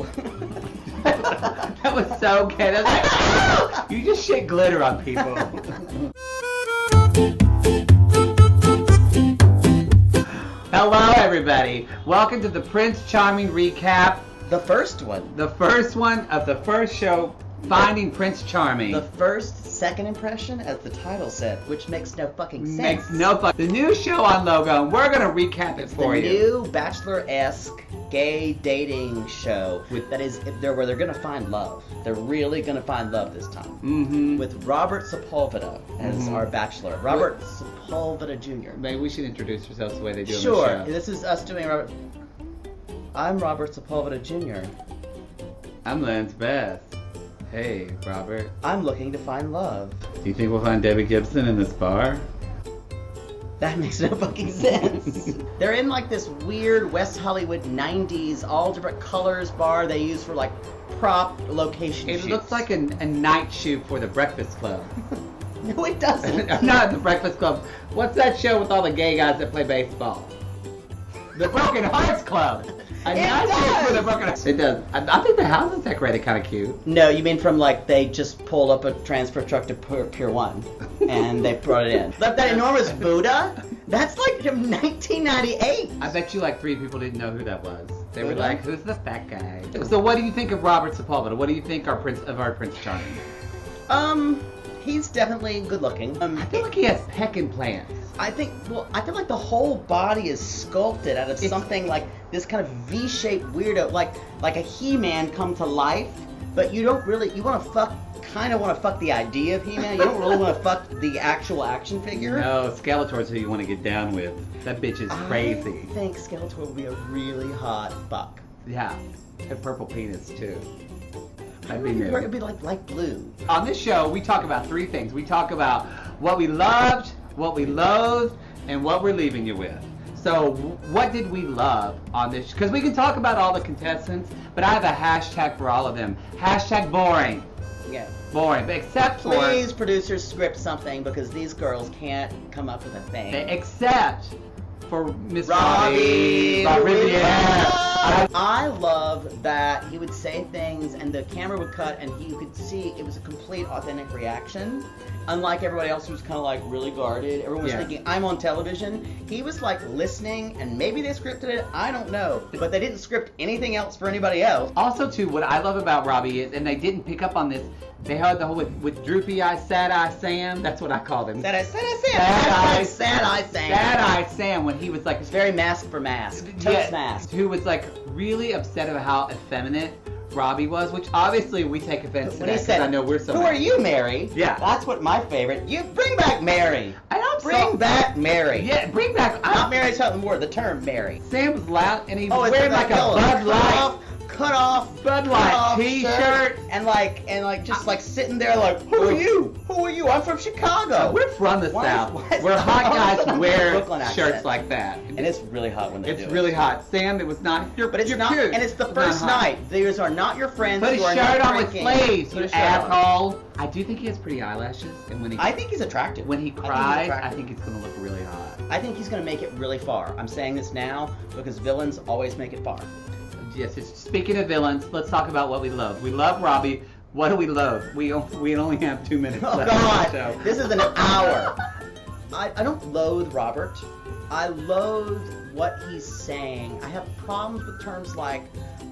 Oh. That was so good. I was like, "Oh!" You just shit glitter on people. Hello, everybody. Welcome to the Prince Charming recap. The first one. The first one of the first show, Finding Prince Charming. The first second impression, as the title said, which makes no fucking sense. Makes no The new show on Logo, and we're going to recap it for you. The new Bachelor-esque gay dating show that is where they're going to find love. They're really going to find love this time. Mm-hmm. With Robert Sepulveda as our bachelor. Robert Sepulveda Jr. Maybe we should introduce ourselves the way they do on Sure. the show. This is us doing Robert. I'm Robert Sepulveda Jr. I'm Lance Beth. Hey, Robert. I'm looking to find love. Do you think we'll find Debbie Gibson in this bar? That makes no fucking sense. They're in like this weird West Hollywood 90s, all different colors bar they use for like prop location It shoots. looks like a night shoot for the Breakfast Club. No, it doesn't. Not the Breakfast Club. What's that show with all the gay guys that play baseball? The Broken Hearts Club. A night shoot for the Broken Hearts. It does. I think the house is decorated kind of cute. No, you mean from like they just pulled up a transfer truck to Pier 1 and they brought it in. That enormous Buddha? That's like from 1998. I bet you like 3 people didn't know who that was. They were Buddha? like, who's the fat guy? So what do you think of Robert Sepulveda? What do you think of our Prince Charming? He's definitely good looking. I feel like he has peck implants. I feel like the whole body is sculpted out of something like this kind of V-shaped weirdo, like a He-Man come to life, but you don't really, you want to fuck the idea of He-Man, you don't really want to fuck the actual action figure. No, Skeletor's who you want to get down with. That bitch is crazy. I think Skeletor would be a really hot fuck. Yeah, a purple penis too. That'd be It new. would be like blue. On this show, we talk about 3 things. We talk about what we loved, what we loathed, and what we're leaving you with. So, what did we love on this? Because we can talk about all the contestants, but I have a hashtag for all of them. Hashtag boring. Yeah. Boring, but except for... Please, producers, script something because these girls can't come up with a thing. Except for Miss Robby. Robby. I love that he would say things and the camera would cut and you could see it was a complete authentic reaction. Unlike everybody else who was kind of like really guarded. Everyone was thinking, I'm on television. He was like listening and maybe they scripted it. I don't know. But they didn't script anything else for anybody else. Also, too, what I love about Robby is, and they didn't pick up on this, they had the whole with droopy eye, sad eye Sam. That's what I called him. Sad eye Sam. Sad eye Sam when he was like... It's very mask for mask. Toast mask. Who was like really upset about how effeminate Robby was, which obviously we take offense to When that he said, I know we're so... Who are you, Mary? Yeah. That's what my favorite. You bring back Mary. I don't Bring back Mary. Yeah, bring back... Not Mary Sutton Moore, the term Mary. Sam was loud and he was it's wearing like a Bud Light... Cut off Bud Light t-shirt. And just sitting there like, who are you? Who are you? I'm from Chicago. We're from the South. why- We're hot guys who wear Brooklyn shirts accent. like that. And it's really hot when they do it. It's really hot. Sam, it was not... But it's not, cute. and it's the It's first not hot. night. These are not your friends. Put a who are shirt not on with drinking. sleeves, Put you a shirt on. asshole. I do think he has pretty eyelashes, and when he I think he's attractive. when he I think he's cries, I attractive. think it's gonna look really hot. I think he's going to make it really far. I'm saying this now because villains always make it far. Yes. Speaking of villains, let's talk about what we love. We love Robby. What do we loathe? We only have 2 minutes Oh left. God, So. this is an hour. I don't loathe Robert. I loathe what he's saying. I have problems with terms like,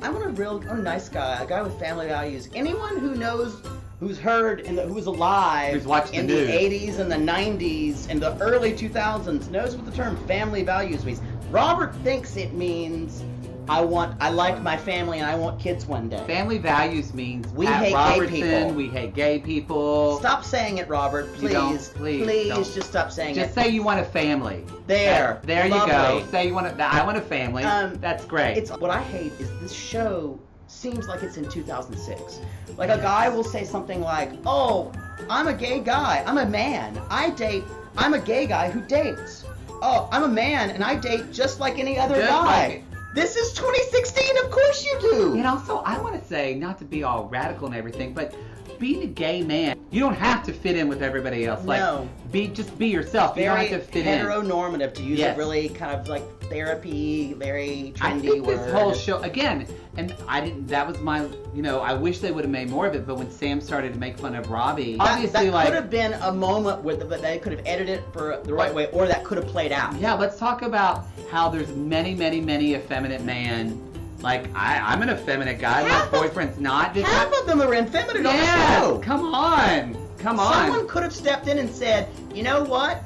I want a nice guy, a guy with family values. Anyone who knows, who's heard, who's alive Who's watched in the the news. 80s and the 90s and the early 2000s knows what the term family values means. Robert thinks it means I like my family and I want kids one day. Family values means We Pat hate gay Robertson, people. we hate gay people. Stop saying it, Robert. You don't. Please. Please don't. Just stop saying Just it. say you want a family. There. There you Lovely. go. Say you want I want a family. That's great. What I hate is this show seems like it's in 2006. Like a guy will say something like, "Oh, I'm a gay guy. I'm a man. I'm a gay guy who dates. Oh, I'm a man and I date just like any other Just guy." like- This is 2016. Of course you do. And also, I want to say, not to be all radical and everything, but being a gay man, you don't have to fit in with everybody else. Like, No. just be yourself. You don't Very have to fit in. heteronormative, to use Yes. a really kind of like therapy, very trendy I think word. this whole show again, and I didn't. That was my, I wish they would have made more of it. But when Sam started to make fun of Robby, obviously, that could have been a moment that they could have edited it for the right way, or that could have played out. Yeah, let's talk about how there's many, many, many effeminate men. Like I'm an effeminate guy. My boyfriend's not. Half of them are effeminate on the show. Come on. Someone could have stepped in and said, you know what?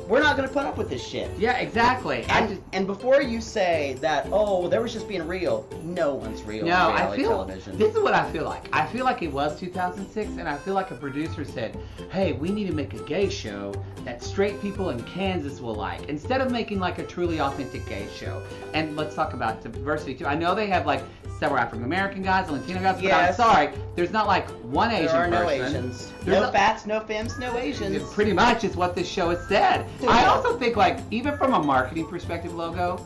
We're not going to put up with this shit. Yeah, exactly. And before you say that, oh, they were just being real, no one's real in reality television. This is what I feel like. I feel like it was 2006, and I feel like a producer said, hey, we need to make a gay show that straight people in Kansas will like, instead of making like a truly authentic gay show. And let's talk about diversity, too. I know they have like several African-American guys, Latino guys, but I'm sorry, there's not like one Asian person. There are no Asians. No fats, no femmes, no Asians. Pretty much is what this show has said. I also think, like, even from a marketing perspective, logo,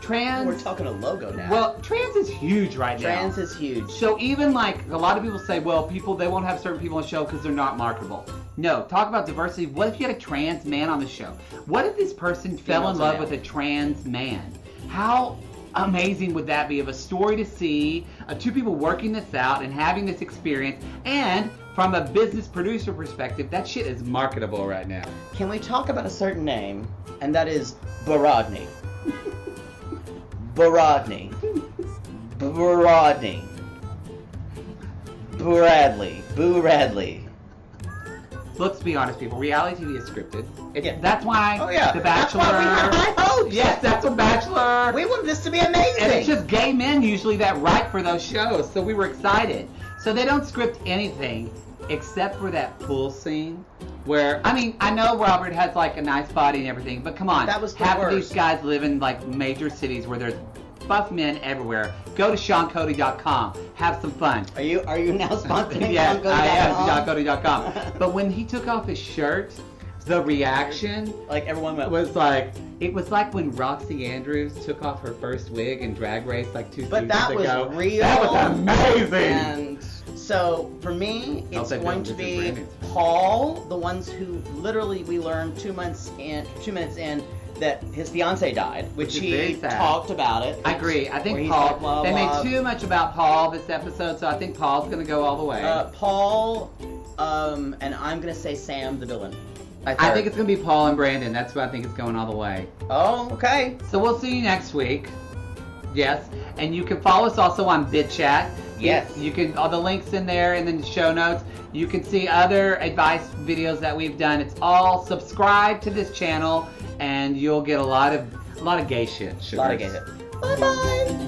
trans... We're talking a logo now. Well, trans is huge right now. Trans is huge. So even, like, a lot of people say, well, they won't have certain people on the show because they're not marketable. No, talk about diversity. What if you had a trans man on the show? What if this person fell in love with a trans man? How amazing would that be, of a story to see, of two people working this out and having this experience, and from a business producer perspective, that shit is marketable right now. Can we talk about a certain name, and that is Rodney. Rodney. Rodney. Radley. Let's be honest, people. Reality TV is scripted. That's why The Bachelor. That's why we have high hopes. Yes, that's what Bachelor. We want this to be amazing. And it's just gay men usually that write for those shows, so we were excited. So they don't script anything except for that pool scene where, I know Robert has like a nice body and everything, but come on. That was the half worst. of these guys live in like major cities where there's buff men everywhere. Go to SeanCody.com. Have some fun. Are you now sponsoring? Yeah, I am. SeanCody.com. But when he took off his shirt, the reaction, like everyone went, it was like when Roxy Andrews took off her first wig in Drag Race like 2 seasons ago. But that was real. That was amazing. And so for me, it's going to be Paul, the ones who literally we learned 2 minutes in that his fiance died, which he talked about it. I agree. I think Paul. They made too much about Paul this episode, so I think Paul's going to go all the way. Paul, and I'm going to say Sam, the villain. I think it's going to be Paul and Brandon. That's what I think is going all the way. Oh, okay. So we'll see you next week. Yes. And you can follow us also on BitChat. Yes. You can, all the links in there and in the show notes. You can see other advice videos that we've done. It's all subscribe to this channel and you'll get a lot of gay shit. A lot of gay shit. Bye-bye.